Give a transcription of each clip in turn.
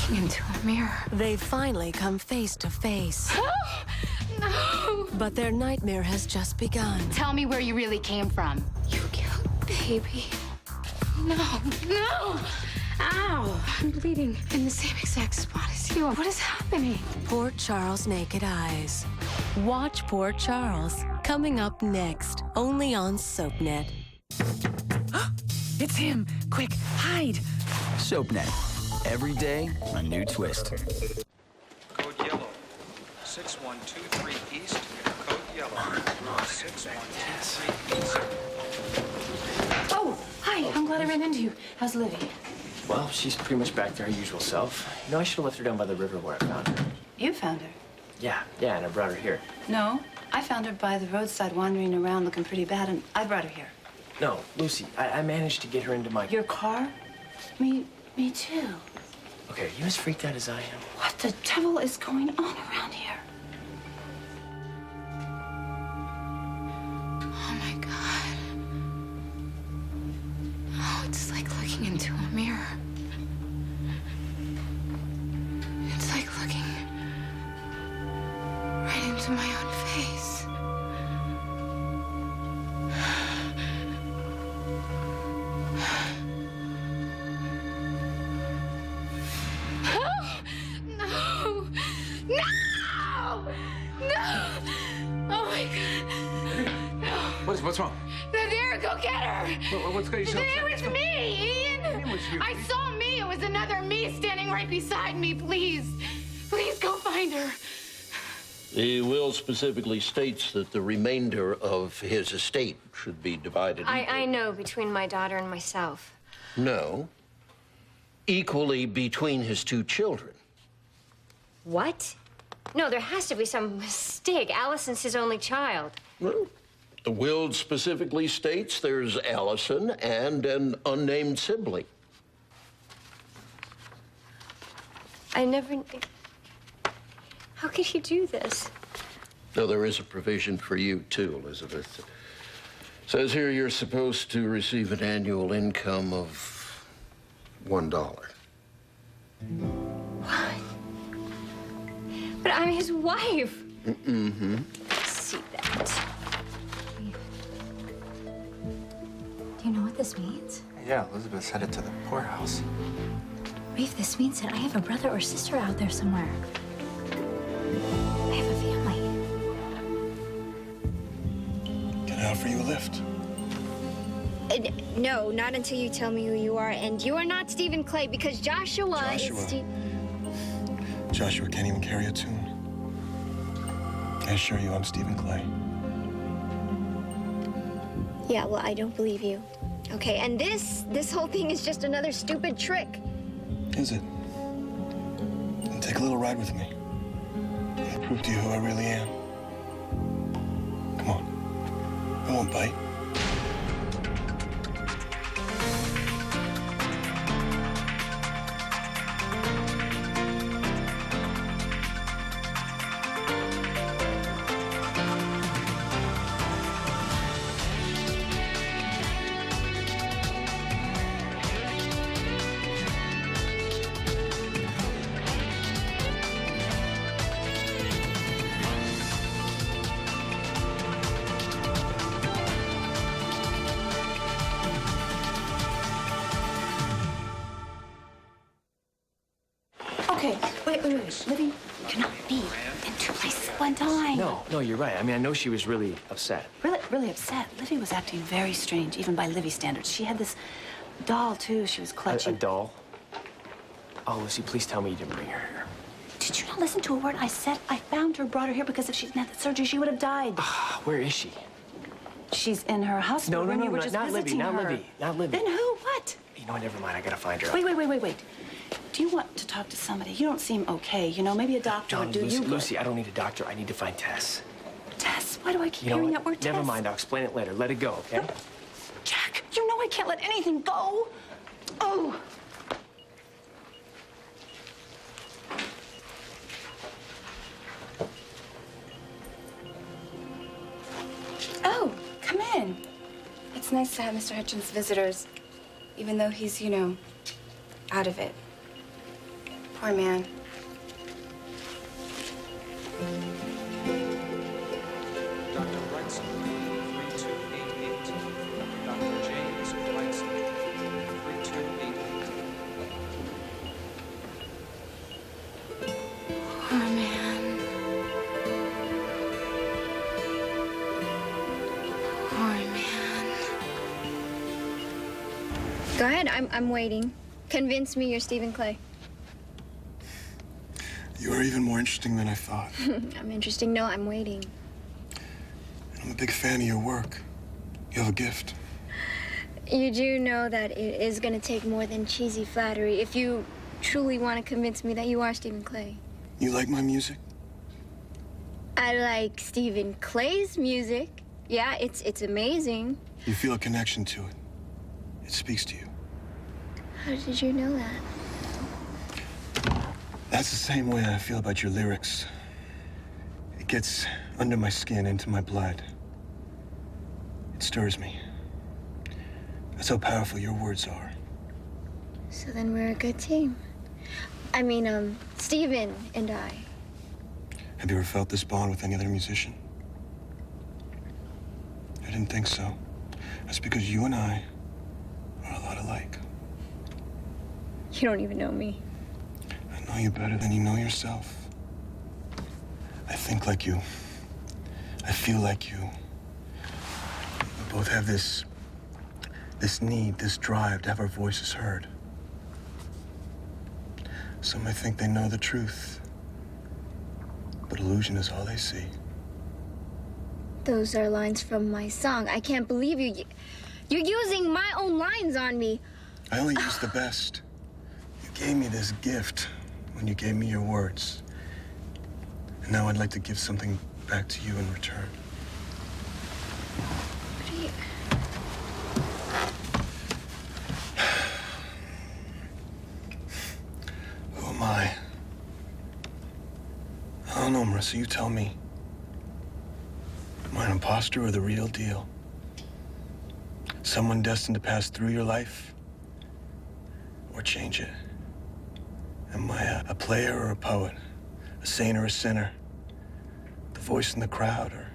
looking into a mirror. They finally come face to face. No! But their nightmare has just begun. Tell me where you really came from. You killed baby. No, no! Ow! I'm bleeding in the same exact spot as you. What is happening? Poor Charles' Naked Eyes. Watch Poor Charles, coming up next, only on SoapNet. It's him! Quick, hide! SoapNet. Every day, a new twist. Code yellow. 6123 east. Code yellow. 6123 east. Oh, hi. I'm glad I ran into you. How's Livy? Well, she's pretty much back to her usual self. You know, I should have left her down by the river where I found her. You found her? Yeah, and I brought her here. No, I found her by the roadside wandering around looking pretty bad, and I brought her here. No, Lucy, I managed to get her into my... Your car? Me too. Okay, are you as freaked out as I am? What the devil is going on around here? Oh, my God. Oh, it's like looking into a mirror. It's like looking right into my own face. No! No! No! Oh my God! No! What's wrong? They're there! Go get her! What's got you so upset? It was me, Ian! It was you. I saw me! It was another me standing right beside me! Please! Please go find her! The will specifically states that the remainder of his estate should be divided I know, between my daughter and myself. No. Equally between his two children. What? No, there has to be some mistake. Allison's his only child. Well, the will specifically states there's Allison and an unnamed sibling. I never... How could you do this? Now, there is a provision for you, too, Elizabeth. It says here you're supposed to receive an annual income of $1. What? But I'm his wife. Mm-hmm. Let's see that. Do you know what this means? Yeah, Elizabeth's headed to the poorhouse. Reeve, this means that I have a brother or sister out there somewhere. I have a family. Can I offer you a lift? No, not until you tell me who you are. And you are not Stephen Clay, because Joshua is Joshua can't even carry a tune. I assure you, I'm Stephen Clay. Yeah, well, I don't believe you. Okay, and this whole thing is just another stupid trick. Is it? Then take a little ride with me. I'll prove to you who I really am. Come on. I won't bite. Okay, wait. Livy cannot be in two places at one time. No, you're right. I mean, I know she was really upset. Really upset. Livy was acting very strange, even by Livy's standards. She had this doll, too, she was clutching. A doll? Oh, Lucy, please tell me you didn't bring her here. Did you not listen to a word I said? I found her, brought her here, because if she didn't have the surgery, she would have died. Where is she? She's in her hospital room. You were just not Livy, visiting not her. Livy, not Livy. Then who? What? You know, never mind. I gotta find her. Wait. Do you want to talk to somebody? You don't seem okay. You know, maybe a doctor would do Lucy, you good. Lucy, I don't need a doctor. I need to find Tess. Tess? Why do I keep You know hearing what? that word, Tess? Never mind. I'll explain it later. Let it go, okay? No. Jack, you know I can't let anything go. Oh. Oh, come in. It's nice to have Mr. Hutchins' visitors, even though he's, you know, out of it. Poor man. Dr. Wrightson, 3288. Dr. James Wrightson, 3288. Poor man. Poor man. Go ahead, I'm waiting. Convince me you're Stephen Clay. You are even more interesting than I thought. I'm interesting. No, I'm waiting. I'm a big fan of your work. You have a gift. You do know that it is going to take more than cheesy flattery if you truly want to convince me that you are Stephen Clay. You like my music? I like Stephen Clay's music. Yeah, it's amazing. You feel a connection to it. It speaks to you. How did you know that? That's the same way I feel about your lyrics. It gets under my skin, into my blood. It stirs me. That's how powerful your words are. So then we're a good team. I mean, Stephen and I. Have you ever felt this bond with any other musician? I didn't think so. That's because you and I are a lot alike. You don't even know me. I know you better than you know yourself. I think like you. I feel like you. We both have this need, this drive to have our voices heard. Some may think they know the truth, but illusion is all they see. Those are lines from my song. I can't believe you. You're using my own lines on me. I only use the best. You gave me this gift when you gave me your words. And now I'd like to give something back to you in return. What are you... Who am I? I don't know, Marissa. You tell me. Am I an imposter or the real deal? Someone destined to pass through your life? Or change it? Am I a player or a poet? A saint or a sinner? The voice in the crowd or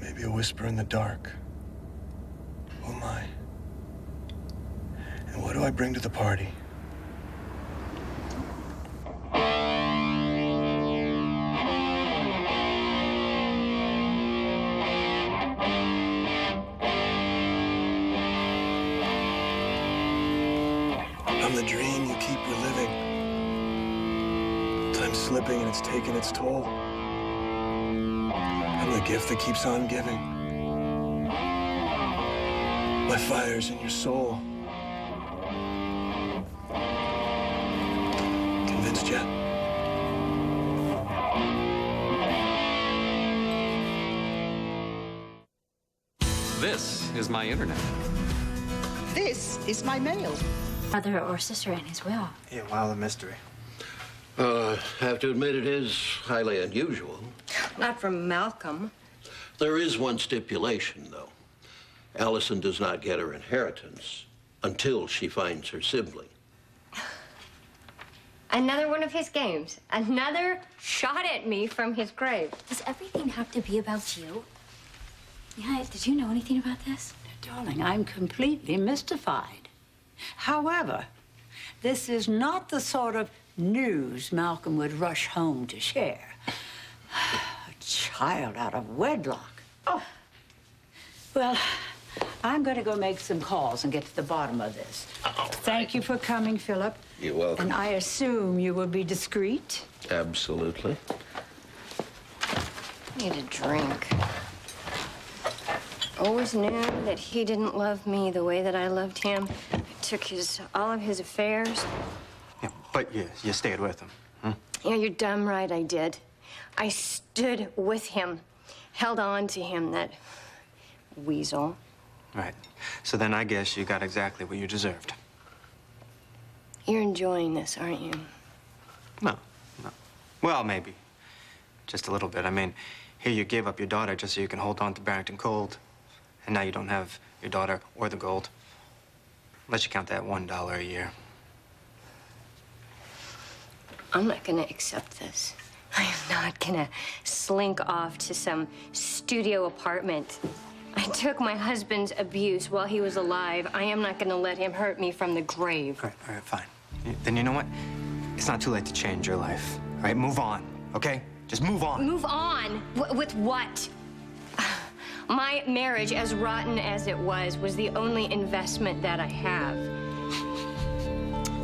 maybe a whisper in the dark? Who am I? And what do I bring to the party? I'm the dream you keep reliving. Time's slipping and it's taking its toll. I'm the gift that keeps on giving. My fire's in your soul. Convinced yet? This is my internet. This is my mail. Brother or sister in his will. Yeah, wild mystery. Have to admit it is highly unusual. Not from Malcolm. There is one stipulation, though. Allison does not get her inheritance until she finds her sibling. Another one of his games. Another shot at me from his grave. Does everything have to be about you? Yeah, did you know anything about this? Darling, I'm completely mystified. However, this is not the sort of news Malcolm would rush home to share. A child out of wedlock. Oh. Well, I'm going to go make some calls and get to the bottom of this. Thank you for coming, Philip. You're welcome. And I assume you will be discreet? Absolutely. Need a drink. Always knew that he didn't love me the way that I loved him. I took all of his affairs. Yeah, but you stayed with him, huh? Yeah, you're damn right I did. I stood with him, held on to him, that weasel. Right. So then I guess you got exactly what you deserved. You're enjoying this, aren't you? No. Well, maybe. Just a little bit. I mean, here you gave up your daughter just so you can hold on to Barrington Cold. And now you don't have your daughter or the gold. Unless you count that $1 a year. I'm not gonna accept this. I am not gonna slink off to some studio apartment. I took my husband's abuse while he was alive. I am not gonna let him hurt me from the grave. All right, fine. Then you know what? It's not too late to change your life. All right, move on, okay? Just move on. Move on? With what? My marriage, as rotten as it was the the investment that I have.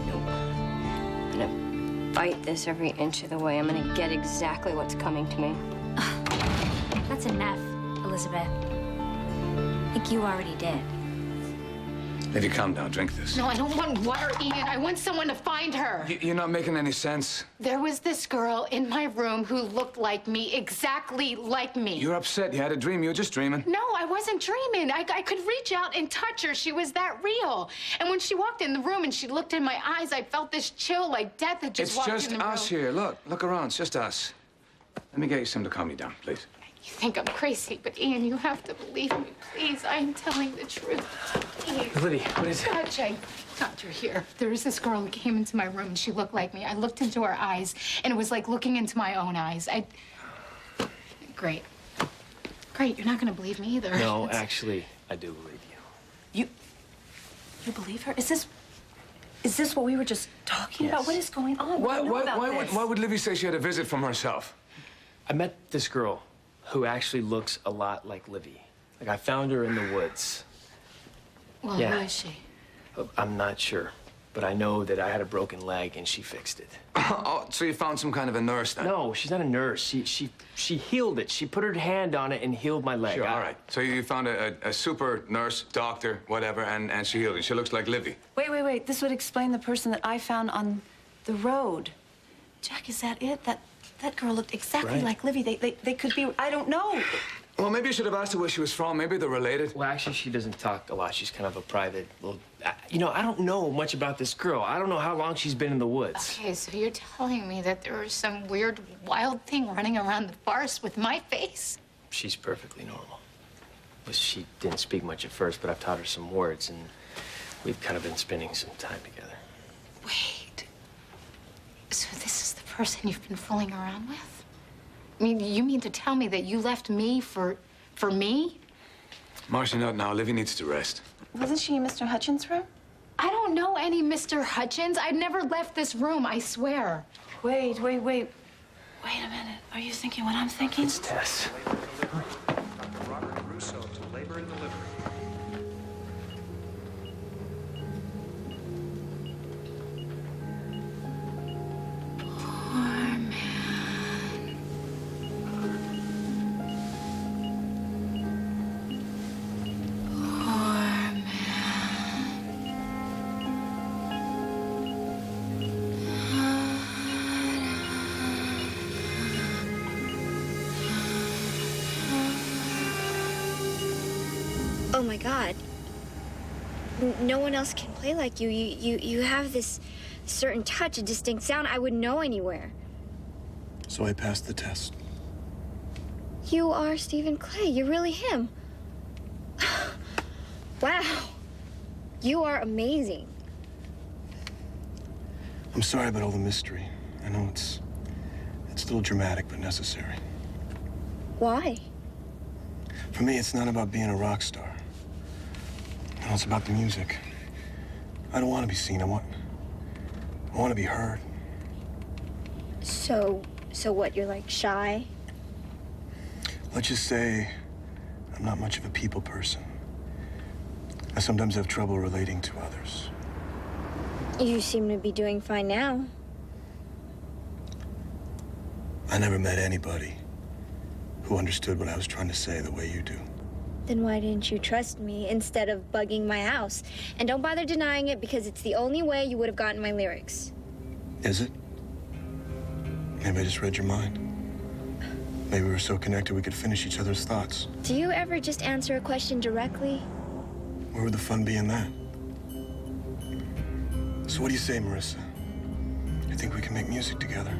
Nope. I'm gonna fight this every inch of the way. I'm gonna get exactly what's coming to me. That's enough, Elizabeth. I think you already did. Livy, calm down. Drink this. No, I don't want water, Ian. I want someone to find her. You're not making any sense. There was this girl in my room who looked like me, exactly like me. You're upset. You had a dream. You were just dreaming. No, I wasn't dreaming. I could reach out and touch her. She was that real. And when she walked in the room and she looked in my eyes, I felt this chill like death had just walked in the room. It's just us here. Look around. It's just us. Let me get you something to calm you down, please. You think I'm crazy, but Ian, you have to believe me, please. I am telling the truth. Please. Livy, what is it? God, Jay, God, you're here. There was this girl who came into my room, and she looked like me. I looked into her eyes, and it was like looking into my own eyes. Great. Great, you're not gonna believe me either. No, actually, I do believe you. You believe her? Is this what we were just talking about? What is going on? Why would Livy say she had a visit from herself? I met this girl who actually looks a lot like Livy. Like, I found her in the woods. Well, Yeah. who is she? I'm not sure, but I know that I had a broken leg and she fixed it. Oh, so you found some kind of a nurse then? No, she's not a nurse. She healed it. She put her hand on it and healed my leg. Sure, all right. So you found a super nurse, doctor, whatever, and she healed it. She looks like Livy. Wait. This would explain the person that I found on the road. Jack, is that it? That girl looked exactly Right. like Livy. They could be, I don't know. Well, maybe you should have asked her where she was from. Maybe they're related. Well, actually, she doesn't talk a lot. She's kind of a private little... You know, I don't know much about this girl. I don't know how long she's been in the woods. Okay, so you're telling me that there was some weird, wild thing running around the forest with my face? She's perfectly normal. Well, she didn't speak much at first, but I've taught her some words, and we've kind of been spending some time together. Wait. So this is the person you've been fooling around with? I mean, you mean to tell me that you left me for me? Marcia, not now. Livy needs to rest. Wasn't she in Mr. Hutchins' room? I don't know any Mr. Hutchins. I've never left this room, I swear. Wait. Wait a minute. Are you thinking what I'm thinking? It's Tess. Robert Russo to labor and delivery. Oh my God. No one else can play like you. You have this certain touch, a distinct sound I wouldn't know anywhere. So I passed the test. You are Stephen Clay. You're really him. Wow. You are amazing. I'm sorry about all the mystery. I know it's a little dramatic, but necessary. Why? For me, it's not about being a rock star. No, it's about the music. I don't want to be seen. I want to be heard. So what? You're like shy? Let's just say I'm not much of a people person. I sometimes have trouble relating to others. You seem to be doing fine now. I never met anybody who understood what I was trying to say the way you do. Then why didn't you trust me instead of bugging my house? And don't bother denying it because it's the only way you would have gotten my lyrics. Is it? Maybe I just read your mind. Maybe we were so connected we could finish each other's thoughts. Do you ever just answer a question directly? Where would the fun be in that? So what do you say, Marissa? You think we can make music together?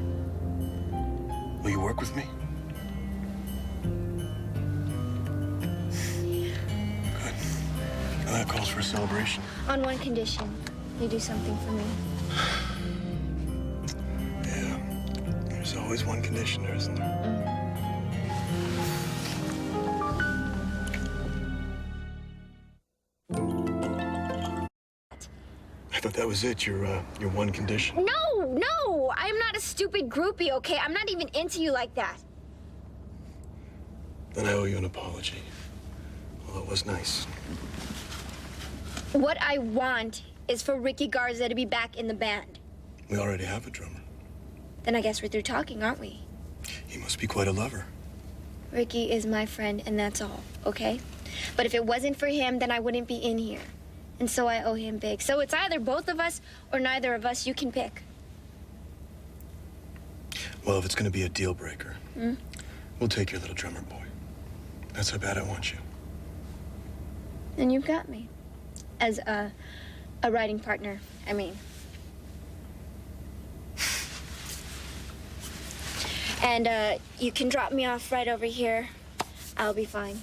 Will you work with me? Good. Now that calls for a celebration. On one condition. You do something for me. Yeah. always one condition, there isn't there? I thought that was it, your one condition. No, I'm not a stupid groupie, okay? I'm not even into you like that. Then I owe you an apology. Well, it was nice. What I want is for Ricky Garza to be back in the band. We already have a drummer. Then I guess we're through talking, aren't we? He must be quite a lover. Ricky is my friend, and that's all, okay? But if it wasn't for him, then I wouldn't be in here. And so I owe him big. So it's either both of us or neither of us. You can pick. Well, if it's gonna be a deal breaker, we'll take your little drummer boy. That's how bad I want you. Then you've got me. As a writing partner, I mean. And you can drop me off right over here. I'll be fine.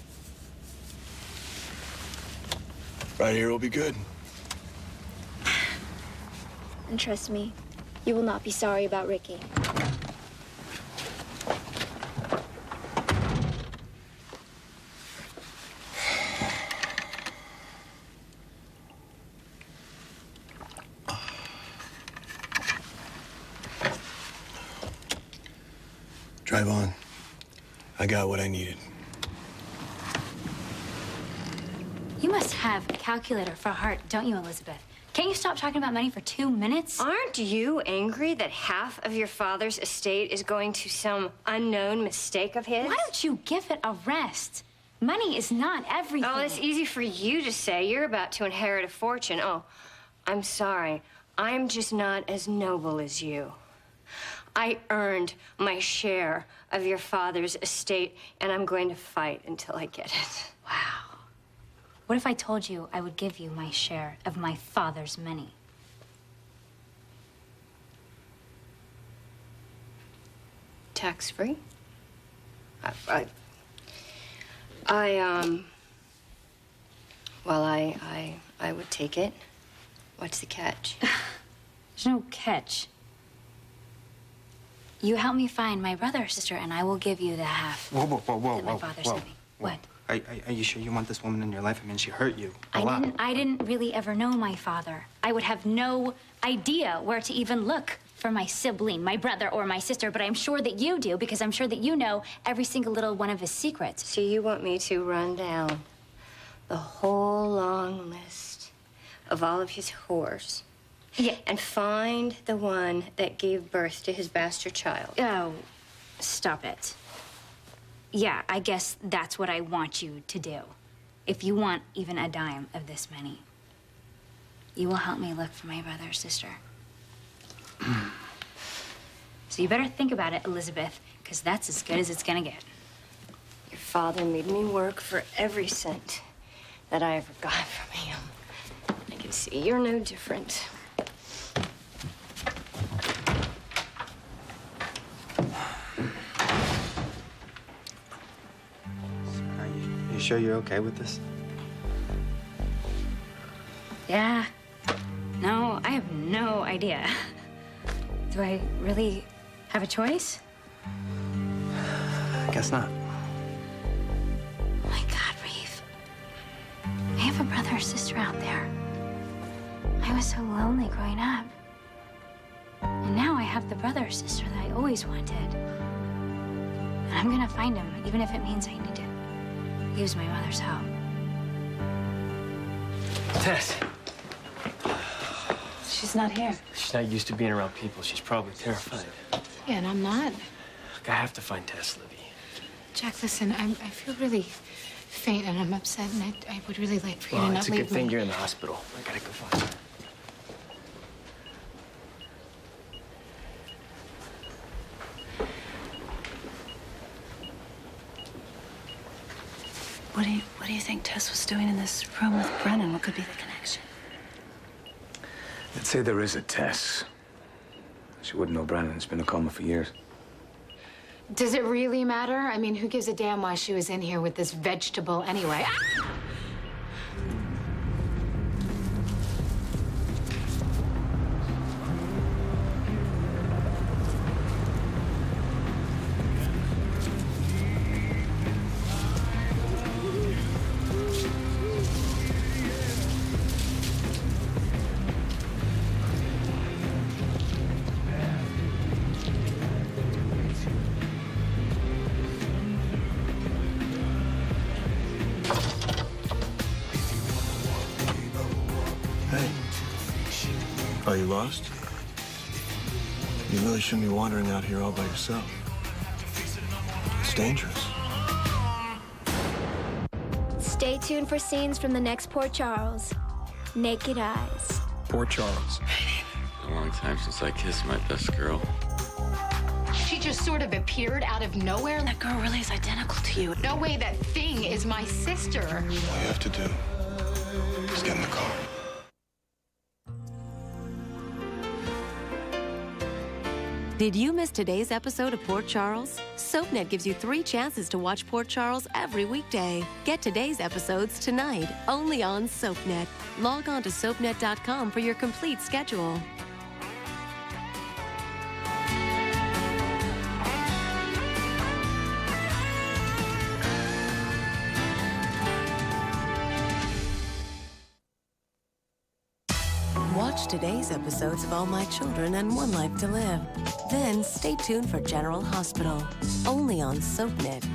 Right here will be good. And trust me, you will not be sorry about Ricky. Drive on. I got what I needed. You must have a calculator for a heart, don't you, Elizabeth? Can't you stop talking about money for 2 minutes? Aren't you angry that half of your father's estate is going to some unknown mistake of his? Why don't you give it a rest? Money is not everything. Oh, it's easy for you to say. You're about to inherit a fortune. Oh, I'm sorry. I'm just not as noble as you. I earned my share of your father's estate, and I'm going to fight until I get it. Wow. What if I told you I would give you my share of my father's money? Tax-free? Well, I would take it. What's the catch? There's no catch. You help me find my brother or sister, and I will give you the half Whoa, whoa, whoa, whoa, that my whoa, father whoa, sent me. whoa. What? Are you sure you want this woman in your life? I mean, she hurt you a lot. I didn't really ever know my father. I would have no idea where to even look for my sibling, my brother or my sister, but I'm sure that you do, because I'm sure that you know every single little one of his secrets. So you want me to run down the whole long list of all of his whores? Yeah. And find the one that gave birth to his bastard child? Oh, stop it. Yeah, I guess that's what I want you to do. If you want even a dime of this money, you will help me look for my brother or sister. So you better think about it, Elizabeth, because that's as good as it's gonna get. Your father made me work for every cent that I ever got from him. I can see you're no different. You sure you're okay with this? Yeah. No, I have no idea. Do I really have a choice? I guess not. Oh my God, Reeve. I have a brother or sister out there. I was so lonely growing up. And now I have the brother or sister that I always wanted. And I'm gonna find him, even if it means I need to use my mother's help. Tess. She's not here. She's not used to being around people. She's probably terrified. Yeah, and I'm not. Look, I have to find Tess, Libby. Jack, listen, I feel really faint and I'm upset, and I would really like for you to Well, not it's a leave good thing me. you're in the hospital. I gotta go find her. What do you think Tess was doing in this room with Brennan? What could be the connection? Let's say there is a Tess. She wouldn't know Brennan's been in a coma for years. Does it really matter? I mean, who gives a damn why she was in here with this vegetable anyway? Ah! Why, you lost? You really shouldn't be wandering out here all by yourself. It's dangerous. Stay tuned for scenes from the next Port Charles. Naked Eyes. Port Charles. A long time since I kissed my best girl. She just sort of appeared out of nowhere. That girl really is identical to you. No way that thing is my sister. All you have to do is get in the car. Did you miss today's episode of Port Charles? SoapNet gives you 3 chances to watch Port Charles every weekday. Get today's episodes tonight, only on SoapNet. Log on to soapnet.com for your complete schedule. Watch today's episodes of All My Children and One Life to Live. Then stay tuned for General Hospital, only on SoapNet.